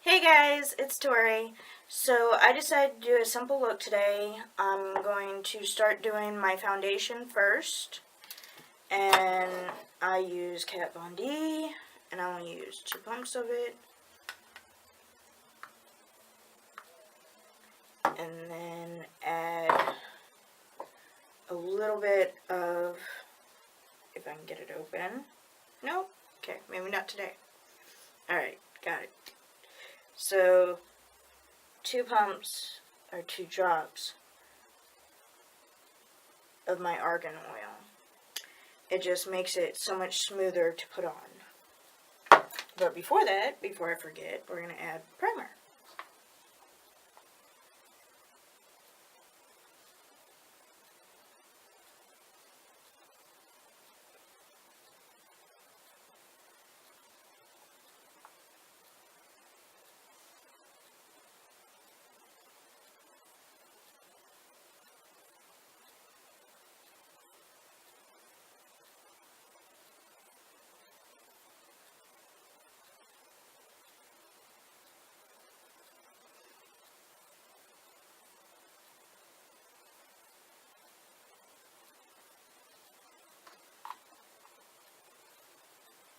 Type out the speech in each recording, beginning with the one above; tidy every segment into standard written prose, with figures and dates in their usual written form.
Hey guys, it's Tori. So I decided to do a simple look today. I'm going to start doing my foundation first. And I use Kat Von D. And I want to use 2 pumps of it. And then add a little bit of, if I can get it open. Nope. Okay, maybe not today. Alright, got it. So 2 pumps or 2 drops of my argan oil. It just makes it so much smoother to put on. But before that, before I forget, we're going to add primer.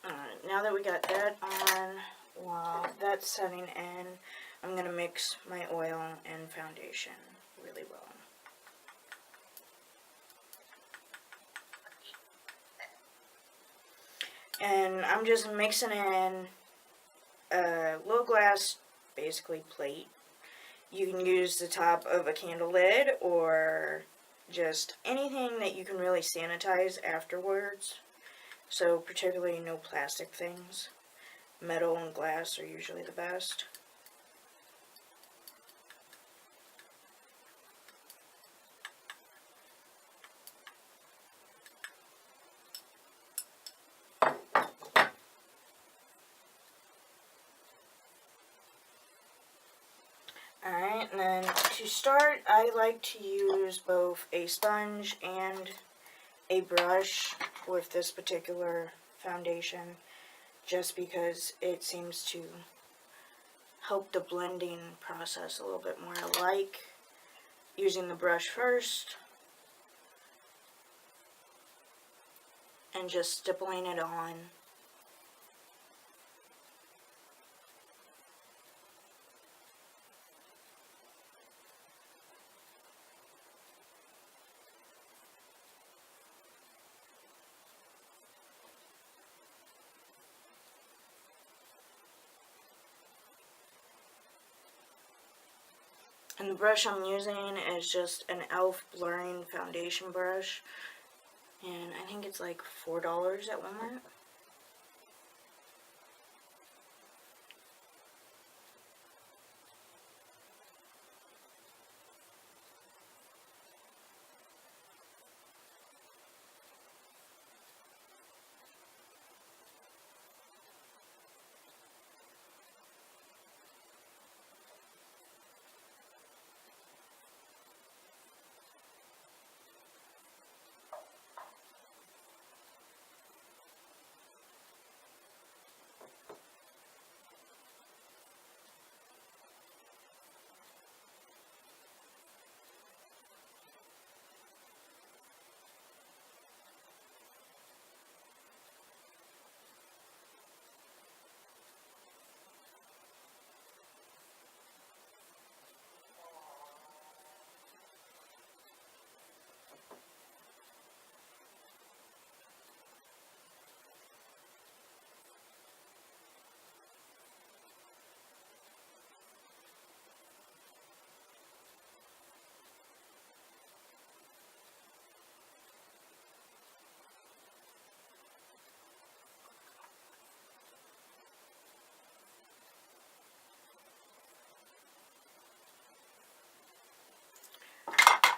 Alright, now that we got that on, while that's setting in, I'm going to mix my oil and foundation really well. And I'm just mixing in a low glass, basically, plate. You can use the top of a candle lid or just anything that you can really sanitize afterwards. So particularly no plastic things. Metal and glass are usually the best. Alright, and then to start, I like to use both a sponge and a brush with this particular foundation, just because it seems to help the blending process a little bit more. I like using the brush first and just stippling it on. And the brush I'm using is just an e.l.f. blurring foundation brush. And I think it's like $4 at Walmart.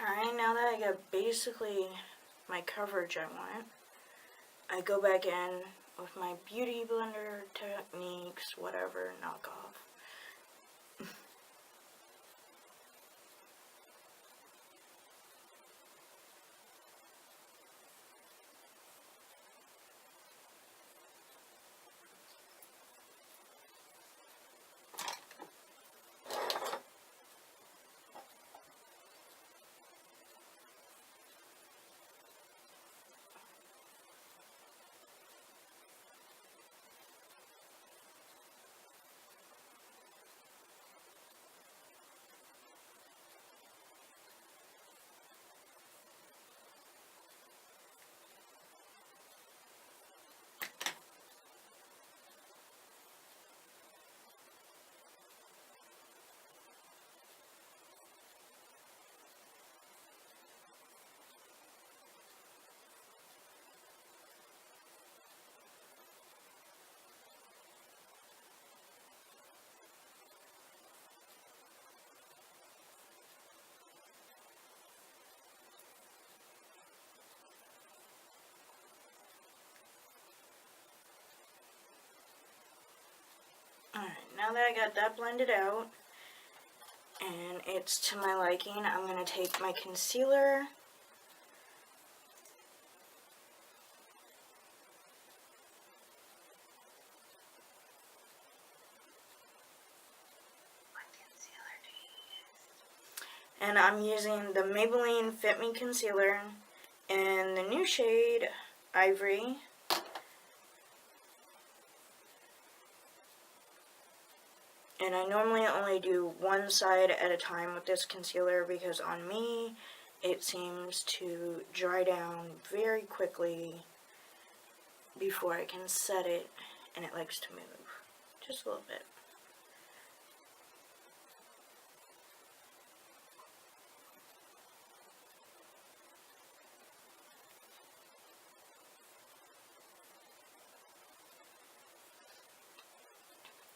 Alright, now that I got basically my coverage I want, I go back in with my Beauty Blender Techniques, whatever, knockoff. now that I got that blended out, and it's to my liking, I'm going to take my concealer and I'm using the Maybelline Fit Me Concealer in the new shade Ivory. And I normally only do one side at a time with this concealer because on me it seems to dry down very quickly before I can set it, and it likes to move just a little bit.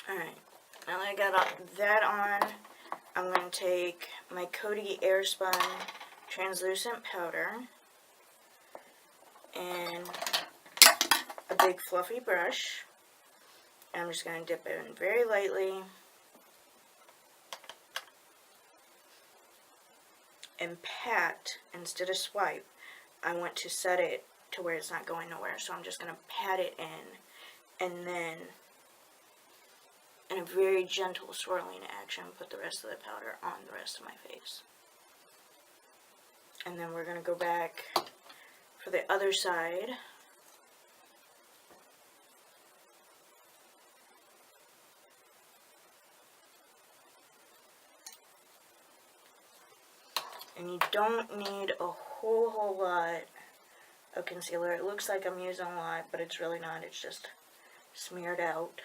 Alright, now that I got that on, I'm going to take my Coty Airspun translucent powder and a big fluffy brush. And I'm just going to dip it in very lightly and pat instead of swipe. I want to set it to where it's not going nowhere, so I'm just going to pat it in, and then in a very gentle swirling action, put the rest of the powder on the rest of my face. And then we're going to go back for the other side. And you don't need a whole lot of concealer. It looks like I'm using a lot, but it's really not. It's just smeared out.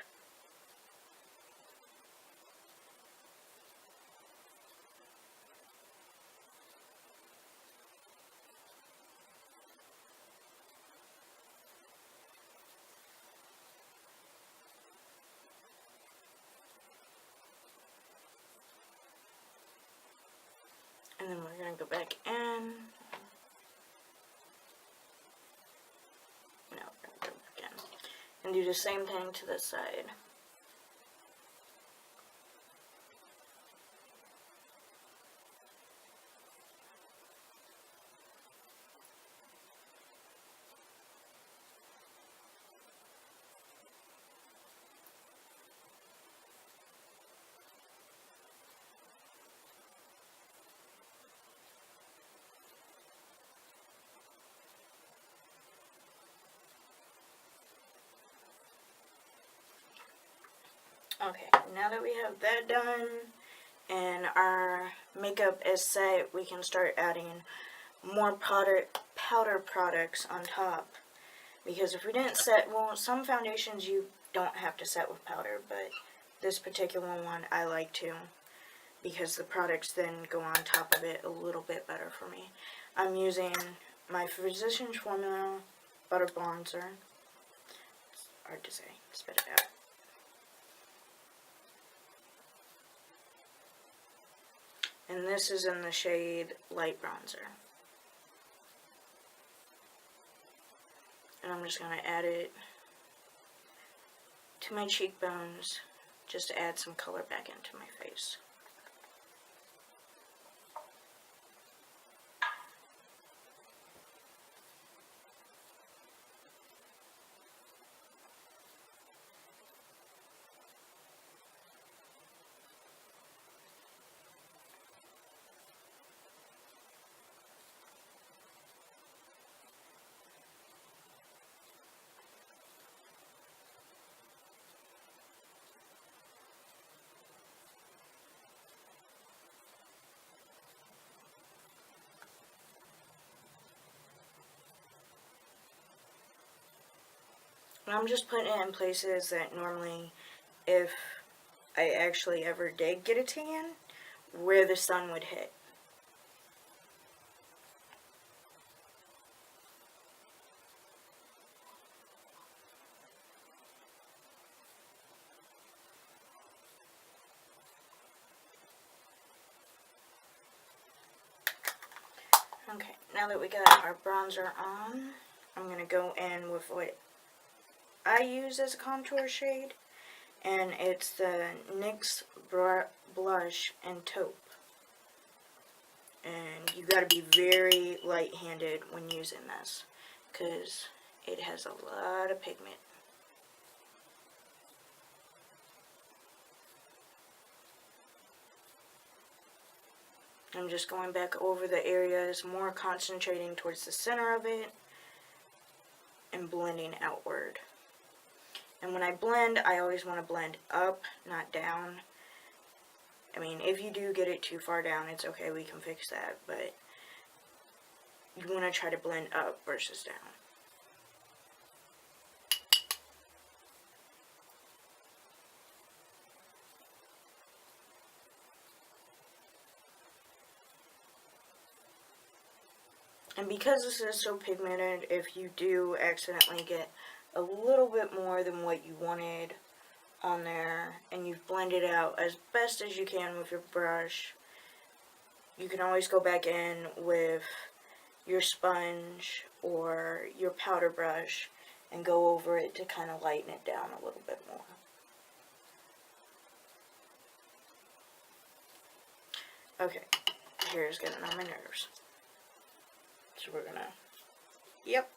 And then we're going to go back in. No, we're going to go back in. And do the same thing to this side. Okay, now that we have that done and our makeup is set, we can start adding more powder products on top. Because if we didn't set, well, some foundations you don't have to set with powder, but this particular one I like to, because the products then go on top of it a little bit better for me. I'm using my Physicians Formula Butter Bronzer. It's hard to say, spit it out. And this is in the shade Light Bronzer. And I'm just going to add it to my cheekbones just to add some color back into my face. And I'm just putting it in places that normally, if I actually ever did get a tan, where the sun would hit. Okay, now that we got our bronzer on, I'm going to go in with what I use as a contour shade, and it's the NYX blush in taupe. And you gotta be very light-handed when using this, because it has a lot of pigment. I'm just going back over the areas, more concentrating towards the center of it, and blending outward. And when I blend, I always want to blend up, not down. I mean, if you do get it too far down, it's okay, we can fix that, but you want to try to blend up versus down. And because this is so pigmented, if you do accidentally get a little bit more than what you wanted on there, and you've blended out as best as you can with your brush, you can always go back in with your sponge or your powder brush and go over it to kind of lighten it down a little bit more. Okay, here's getting on my nerves. So we're gonna, yep.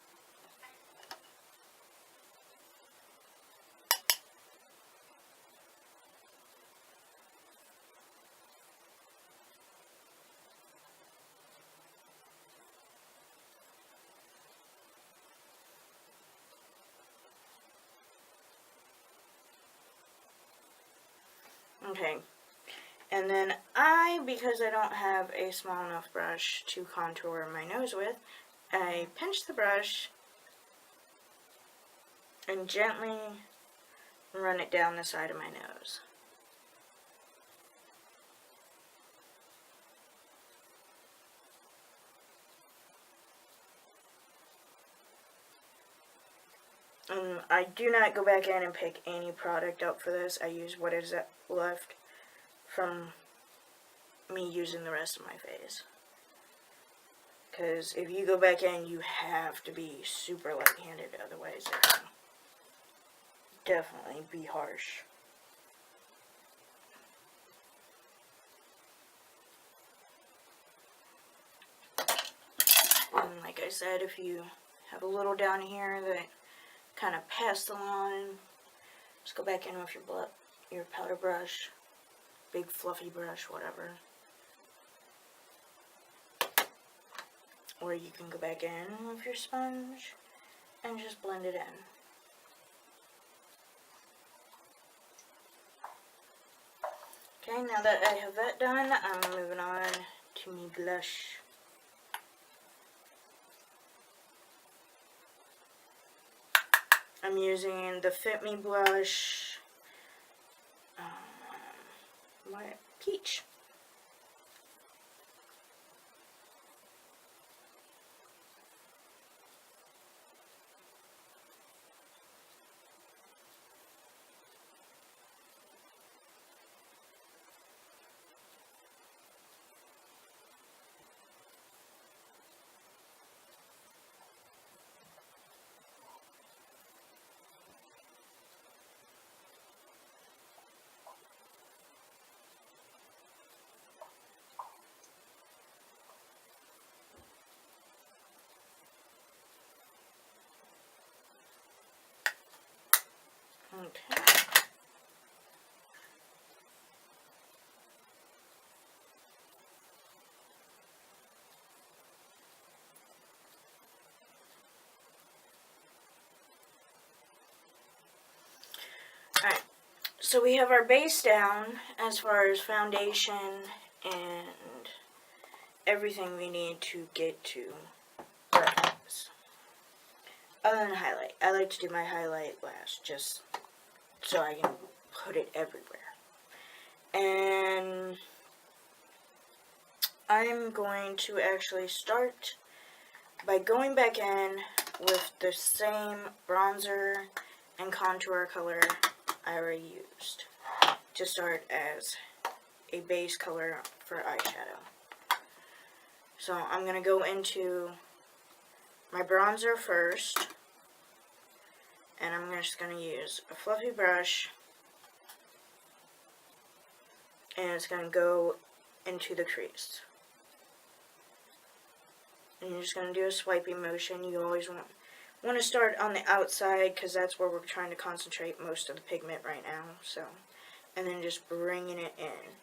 Okay, and then because I don't have a small enough brush to contour my nose with, I pinch the brush and gently run it down the side of my nose. I do not go back in and pick any product up for this. I use what is left from me using the rest of my face. Because if you go back in, you have to be super light-handed, otherwise it can definitely be harsh. And like I said, if you have a little down here that kind of past the line, just go back in with your powder brush, big fluffy brush, whatever. Or you can go back in with your sponge and just blend it in. Okay, now that I have that done, I'm moving on to my blush. I'm using the Fit Me blush, Peach. Okay. Alright, so we have our base down as far as foundation and everything we need to get to our eyes. Other than highlight, I like to do my highlight last, just so I can put it everywhere. And I'm going to actually start by going back in with the same bronzer and contour color I already used to start as a base color for eyeshadow. So I'm going to go into my bronzer first, and I'm just going to use a fluffy brush and it's going to go into the crease. And you're just going to do a swiping motion. You always want to start on the outside because that's where we're trying to concentrate most of the pigment right now. So, and then just bringing it in.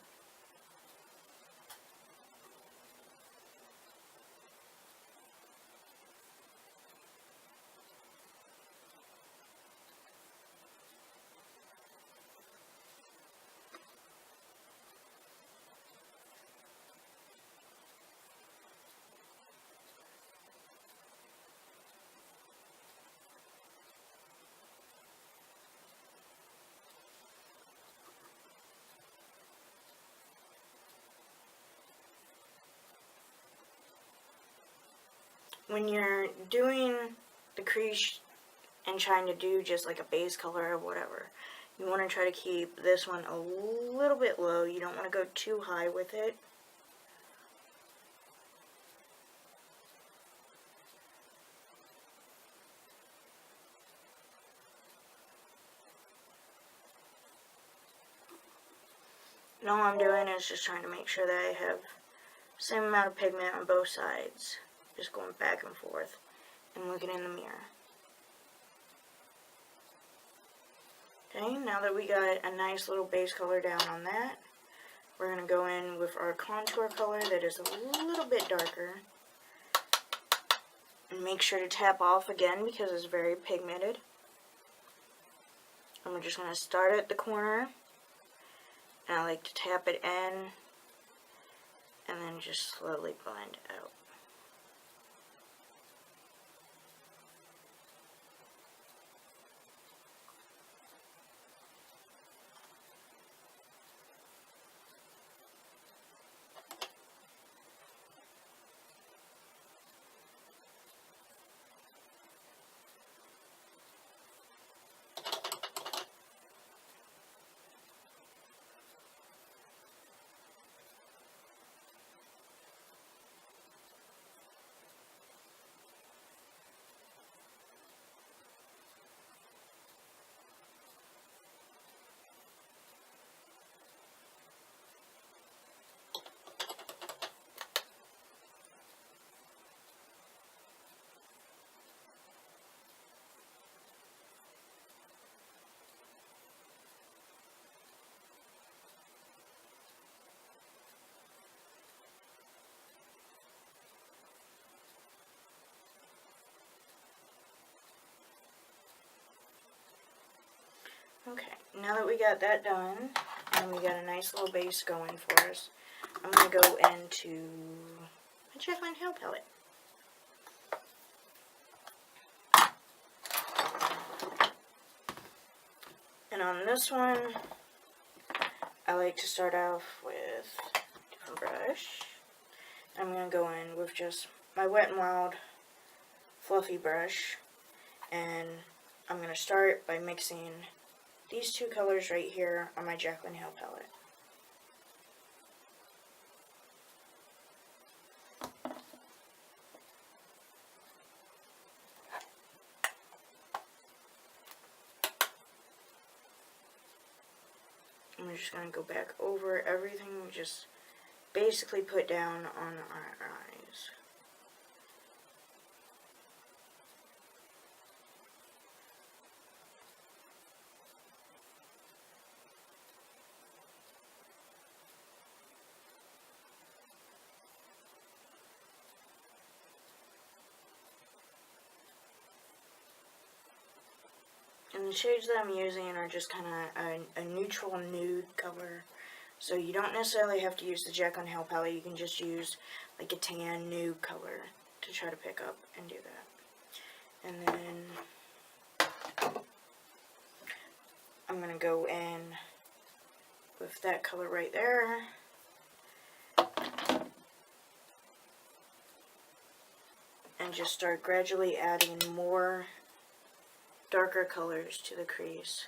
When you're doing the crease and trying to do just like a base color or whatever, you want to try to keep this one a little bit low. You don't want to go too high with it. And all I'm doing is just trying to make sure that I have the same amount of pigment on both sides. Just going back and forth and looking in the mirror. Okay, now that we got a nice little base color down on that, we're going to go in with our contour color that is a little bit darker. And make sure to tap off again because it's very pigmented. And we're just going to start at the corner. And I like to tap it in and then just slowly blend out. Okay, now that we got that done, and we got a nice little base going for us, I'm going to go into a Jaclyn Hill palette. And on this one, I like to start off with a different brush. I'm going to go in with just my Wet n Wild fluffy brush, and I'm going to start by mixing these two colors right here on my Jaclyn Hill palette. And we're just going to go back over everything we just basically put down on our eyes. And the shades that I'm using are just kind of a neutral nude color. So you don't necessarily have to use the Jaclyn Hill palette. You can just use like a tan nude color to try to pick up and do that. And then I'm going to go in with that color right there. And just start gradually adding more darker colors to the crease.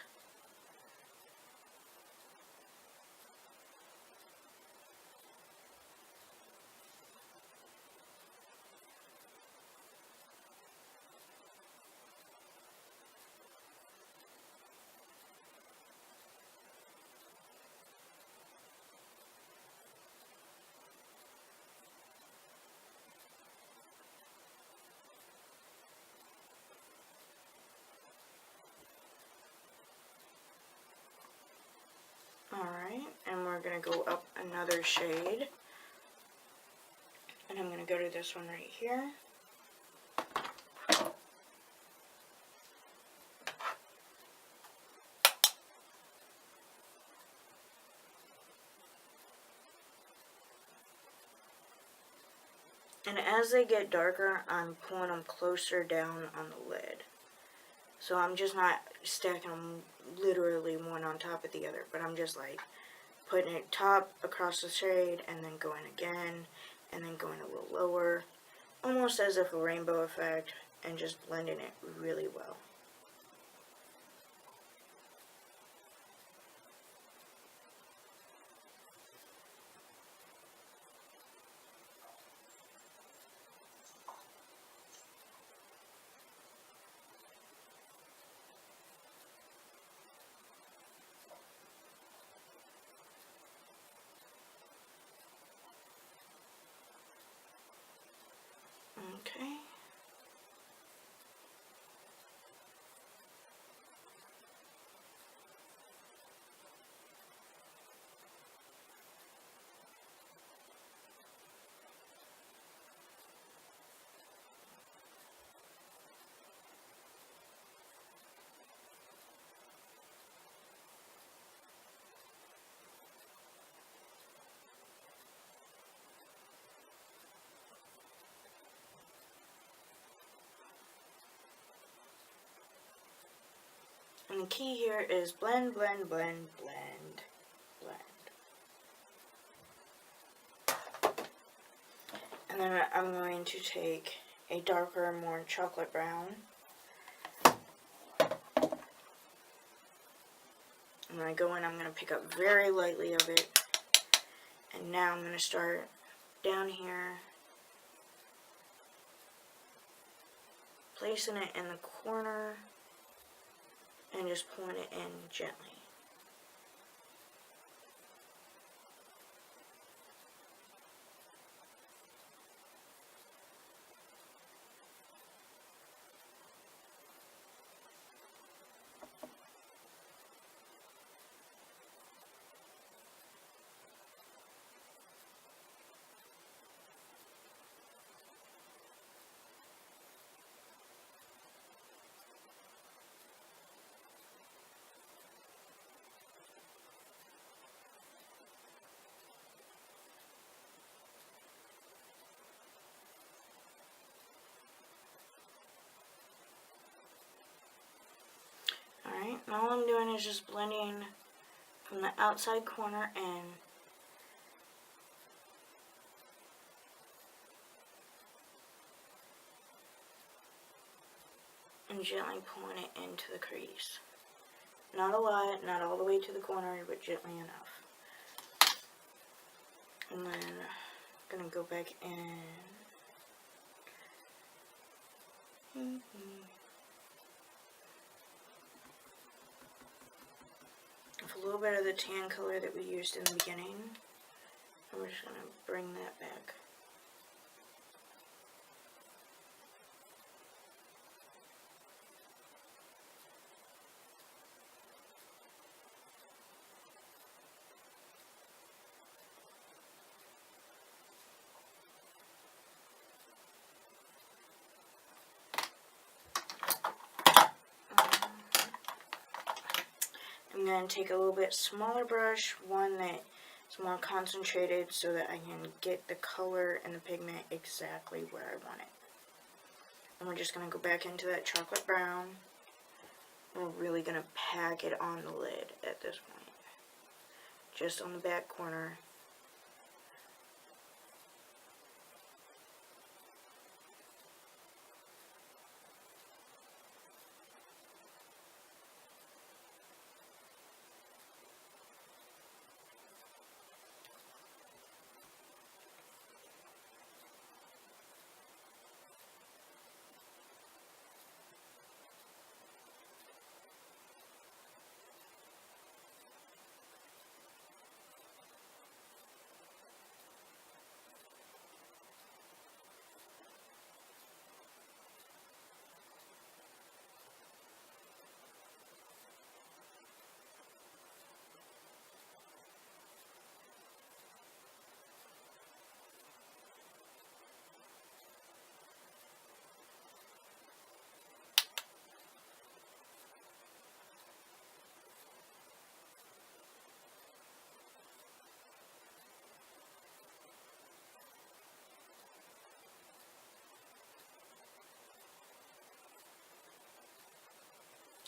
we're going to go up another shade. And I'm going to go to this one right here. And as they get darker, I'm pulling them closer down on the lid. So I'm just not stacking them literally one on top of the other, but I'm just like putting it top across the shade and then going again and then going a little lower, almost as if a rainbow effect, and just blending it really well. Okay. And the key here is blend, blend, blend, blend, blend. And then I'm going to take a darker, more chocolate brown. And when I go in, I'm going to pick up very lightly of it. And now I'm going to start down here, placing it in the corner, and just pulling it in gently. Alright, and all I'm doing is just blending from the outside corner in. And gently pulling it into the crease. Not a lot, not all the way to the corner, but gently enough. And then I'm going to go back in. With a little bit of the tan color that we used in the beginning. And we're just going to bring that back. I'm going to take a little bit smaller brush, one that is more concentrated so that I can get the color and the pigment exactly where I want it. And we're just going to go back into that chocolate brown. We're really going to pack it on the lid at this point. Just on the back corner.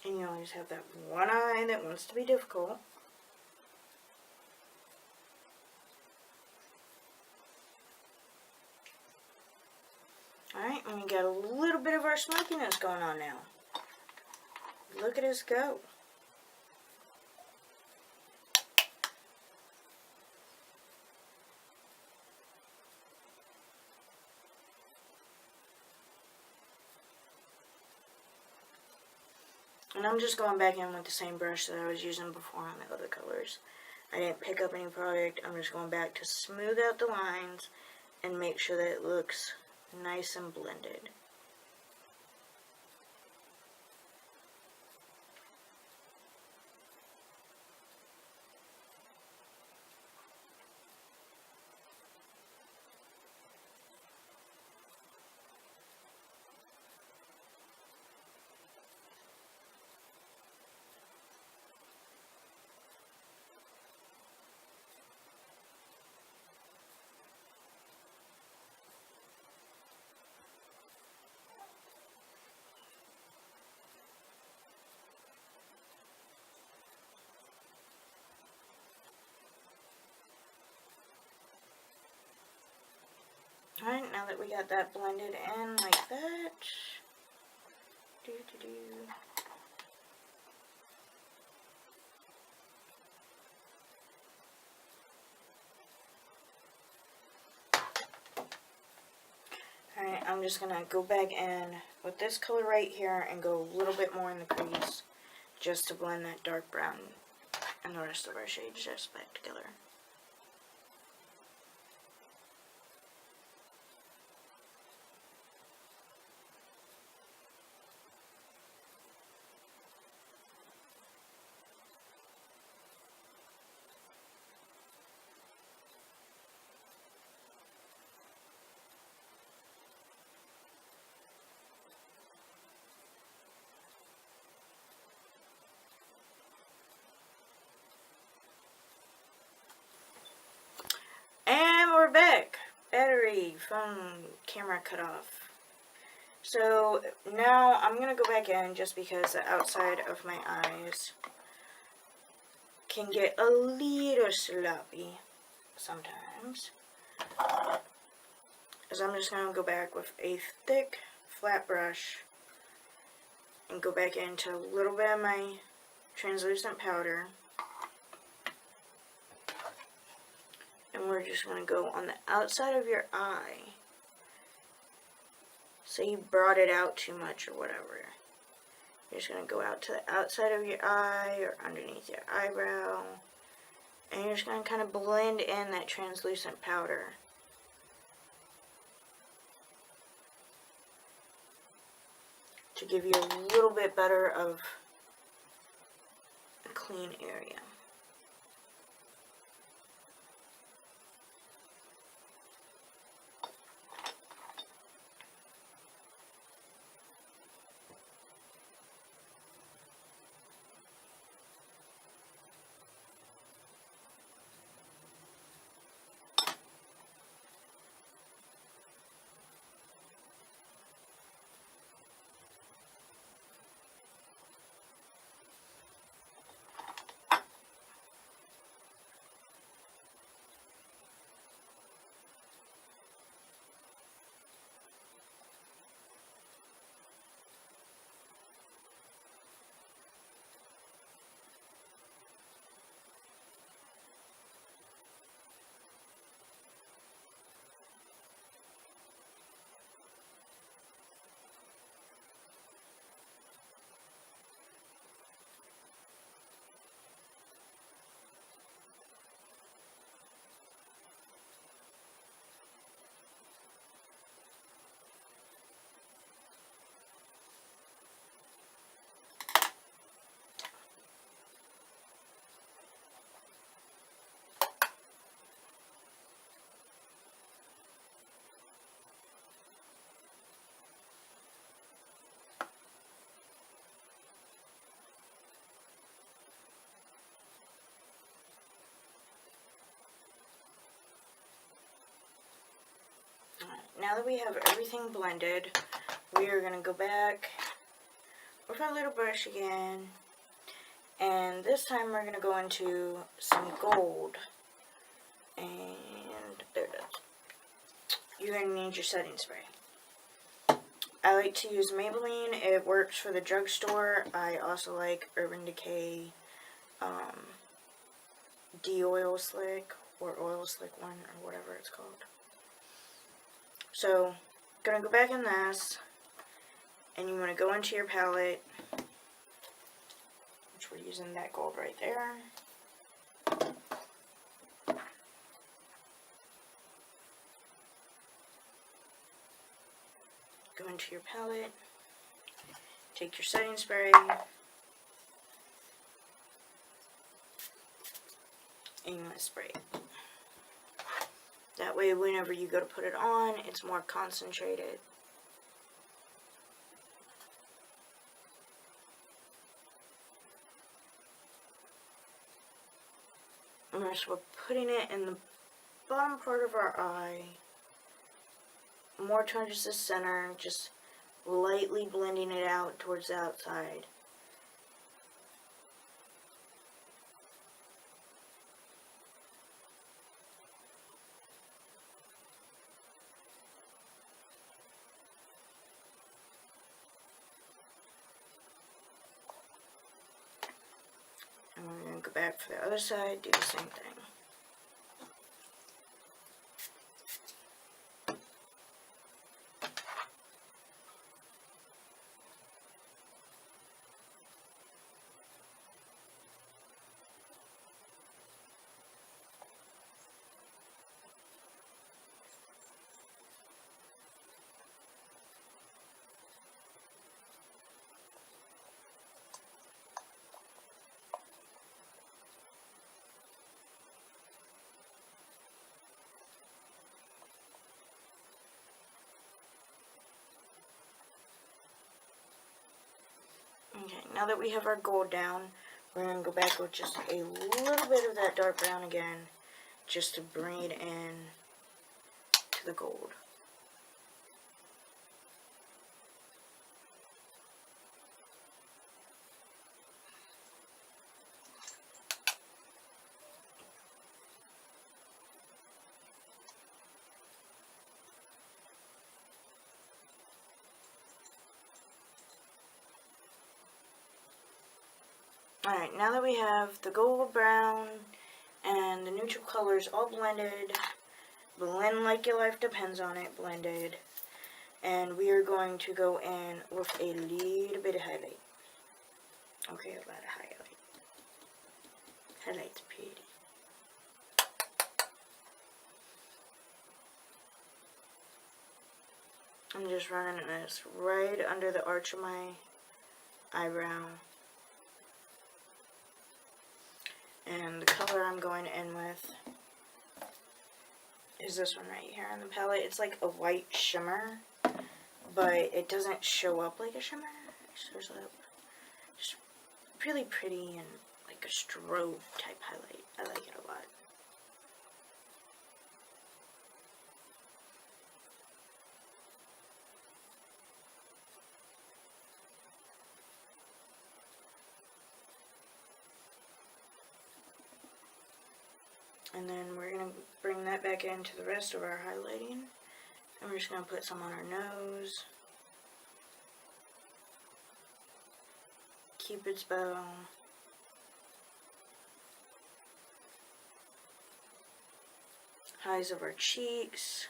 And you always have that one eye that wants to be difficult. Alright, and we got a little bit of our smokiness going on now. Look at us go. And I'm just going back in with the same brush that I was using before on the other colors. I didn't pick up any product. I'm just going back to smooth out the lines and make sure that it looks nice and blended. Alright, now that we got that blended in like that, Alright, I'm just going to go back in with this color right here and go a little bit more in the crease just to blend that dark brown and the rest of our shades just back together. And we're back. Battery, phone, camera cut off. So now I'm going to go back in just because the outside of my eyes can get a little sloppy sometimes. So I'm just going to go back with a thick, flat brush and go back into a little bit of my translucent powder. And we're just going to go on the outside of your eye. Say you brought it out too much or whatever. You're just going to go out to the outside of your eye or underneath your eyebrow. And you're just going to kind of blend in that translucent powder. To give you a little bit better of a clean area. Now that we have everything blended, we are going to go back with our little brush again. And this time we're going to go into some gold. And there it is. You're going to need your setting spray. I like to use Maybelline. It works for the drugstore. I also like Urban Decay De-Oil Slick or Oil Slick 1 or whatever it's called. So, gonna go back in this, and you want to go into your palette, which we're using that gold right there. Go into your palette, take your setting spray, and you want to spray it. That way, whenever you go to put it on, it's more concentrated. And we're putting it in the bottom part of our eye, more towards the center, just lightly blending it out towards the outside. And we're going to go back for the other side, do the same thing. Okay, now that we have our gold down, we're going to go back with just a little bit of that dark brown again, just to bring it in to the gold. Alright, now that we have the gold, brown, and the neutral colors all blended, blend like your life depends on it, blended, and we are going to go in with a little bit of highlight. Okay, a lot of highlight. Highlight's pretty. I'm just running this right under the arch of my eyebrow. And the color I'm going in with is this one right here on the palette. It's like a white shimmer, but it doesn't show up like a shimmer. It shows up just really pretty and like a strobe type highlight. I like it a lot. And then we're going to bring that back into the rest of our highlighting. And we're just going to put some on our nose. Cupid's bow. Highs of our cheeks.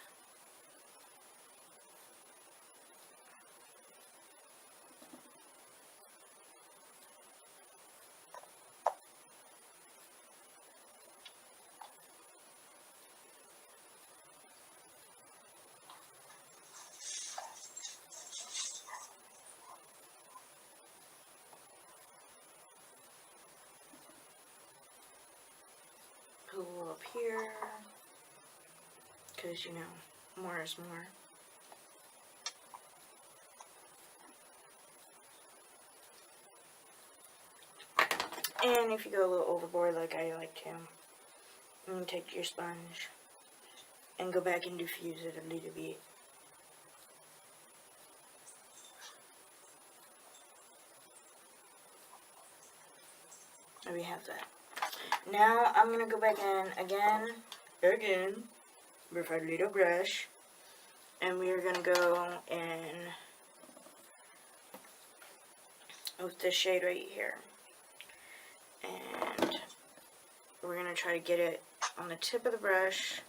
Put a little up here, because you know, more is more. And if you go a little overboard like I like to, you can take your sponge and go back and diffuse it a little bit. we have that. Now I'm going to go back in again, with our little brush, and we are going to go in with this shade right here. And we're going to try to get it on the tip of the brush.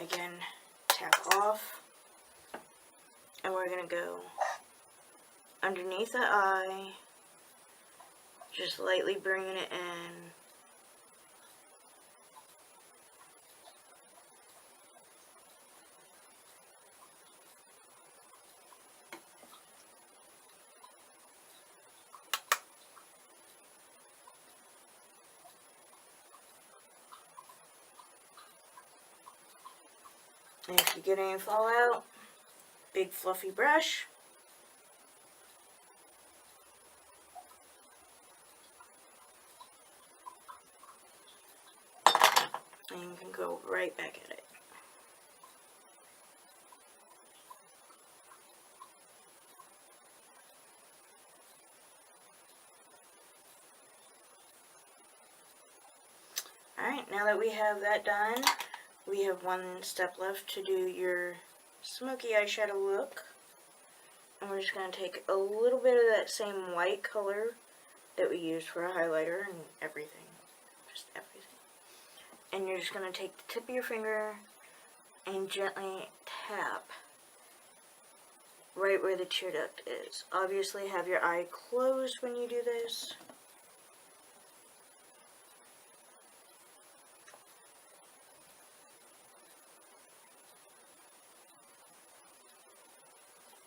Again, tap off. And we're going to go underneath the eye, just lightly bringing it in. And if you get any fallout, big fluffy brush. And you can go right back at it. Alright, now that we have that done, we have one step left to do your smoky eyeshadow look. And we're just going to take a little bit of that same white color that we used for a highlighter and everything. Just everything. And you're just going to take the tip of your finger and gently tap right where the tear duct is. Obviously have your eye closed when you do this.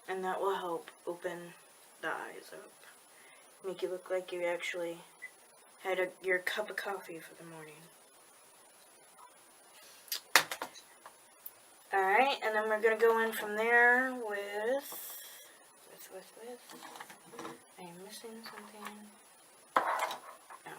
And that will help open the eyes up. Make you look like you actually had your cup of coffee for the morning. Alright, and then we're going to go in from there with... I am missing something. No.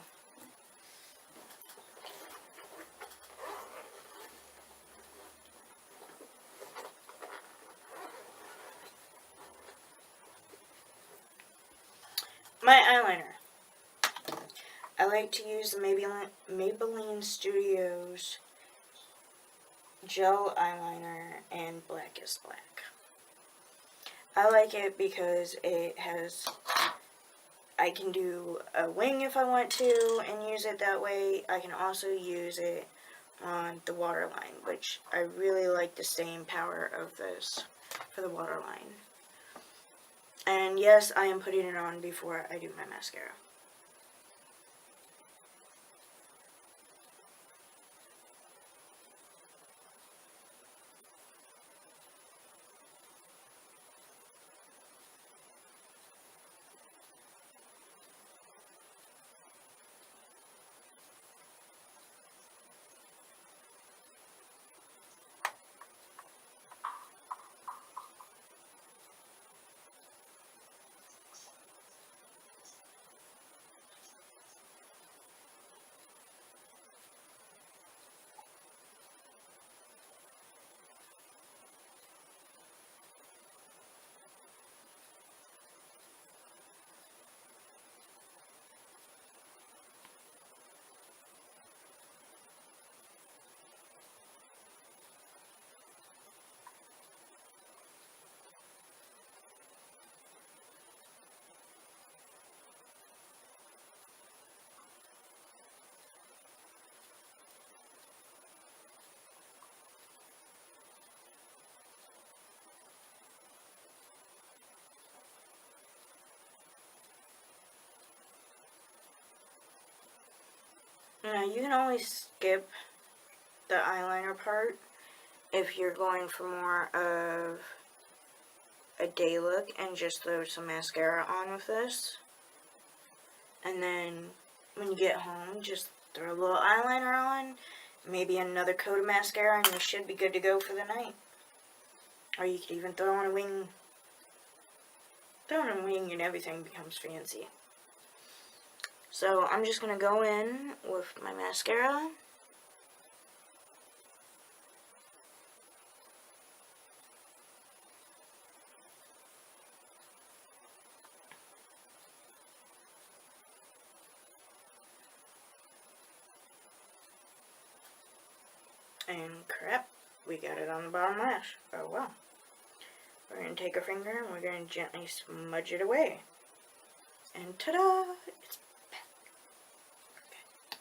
My eyeliner. I like to use the Maybelline Studios gel eyeliner in Blackest Black. I like it because it has, I can do a wing if I want to and use it that way. I can also use it on the waterline, which I really like the staying power of this for the waterline. And yes, I am putting it on before I do my mascara. Now, you can always skip the eyeliner part if you're going for more of a day look and just throw some mascara on with this. And then when you get home, just throw a little eyeliner on, maybe another coat of mascara, and you should be good to go for the night. Or you could even throw on a wing. Throw on a wing and everything becomes fancy. So I'm just going to go in with my mascara. And crap, we got it on the bottom lash. Oh well. We're going to take our finger and we're going to gently smudge it away. And ta-da! It's back. Okay.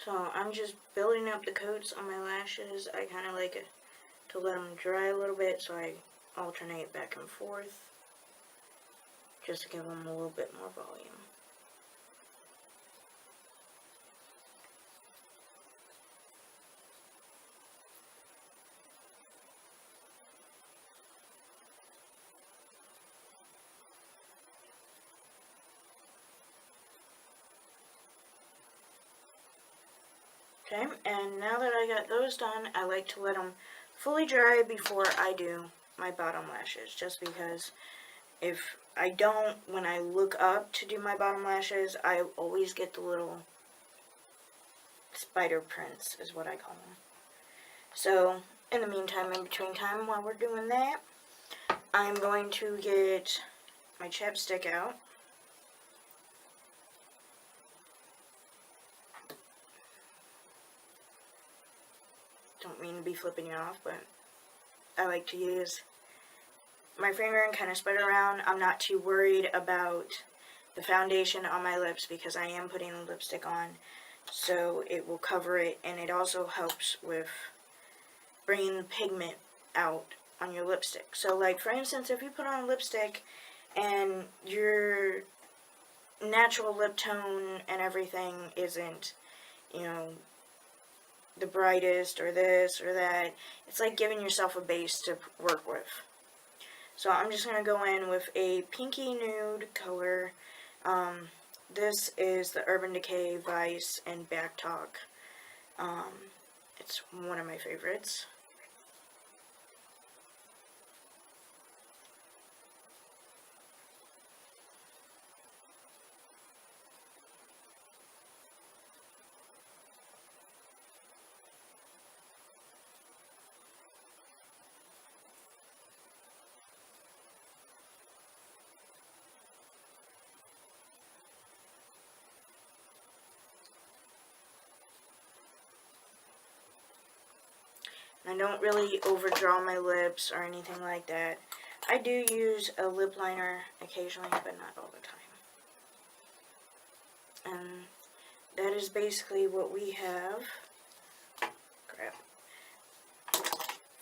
So I'm just building up the coats on my lashes. I kind of like it to let them dry a little bit, so I alternate back and forth just to give them a little bit more volume. Okay, and now that I got those done, I like to let them fully dry before I do my bottom lashes, just because if I don't, when I look up to do my bottom lashes, I always get the little spider prints, is what I call them. So, in the meantime, in between time, while we're doing that, I'm going to get my chapstick out. Don't mean to be flipping you off, but I like to use my finger and kind of spread around. I'm not too worried about the foundation on my lips because I am putting the lipstick on, so it will cover it, and it also helps with bringing the pigment out on your lipstick. So like for instance, if you put on lipstick and your natural lip tone and everything isn't, you know, the brightest or this or that, it's like giving yourself a base to work with. So I'm just going to go in with a pinky nude color. This is the Urbandecay Vice and Backtalk. It's one of my favorites. I don't really overdraw my lips or anything like that. I do use a lip liner occasionally, but not all the time. And that is basically what we have. Crap.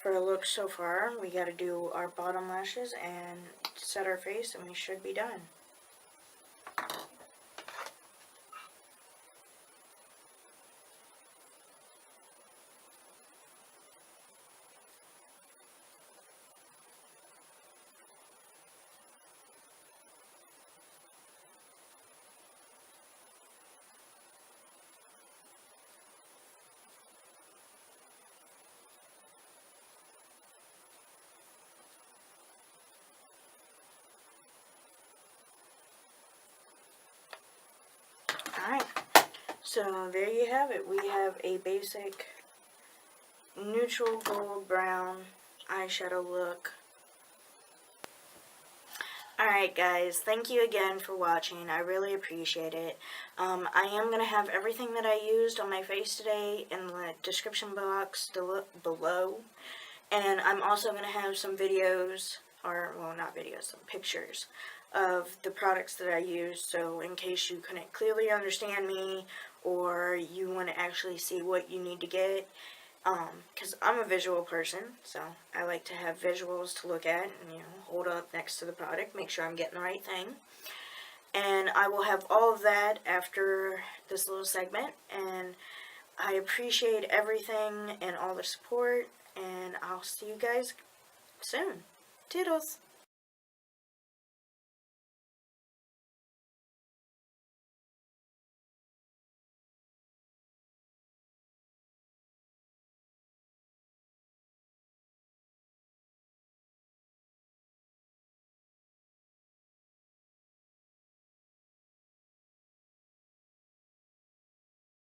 For a look so far, we got to do our bottom lashes and set our face, and we should be done. Alright, so there you have it. We have a basic neutral gold brown eyeshadow look. Alright guys, thank you again for watching. I really appreciate it. I am going to have everything that I used on my face today in the description box below. And I'm also going to have some videos, or well, not videos, some pictures of the products that I use, so in case you couldn't clearly understand me or you want to actually see what you need to get, because I'm a visual person, so I like to have visuals to look at and, you know, hold up next to the product, make sure I'm getting the right thing. And I will have all of that after this little segment. And I appreciate everything and all the support. And I'll see you guys soon. Toodles!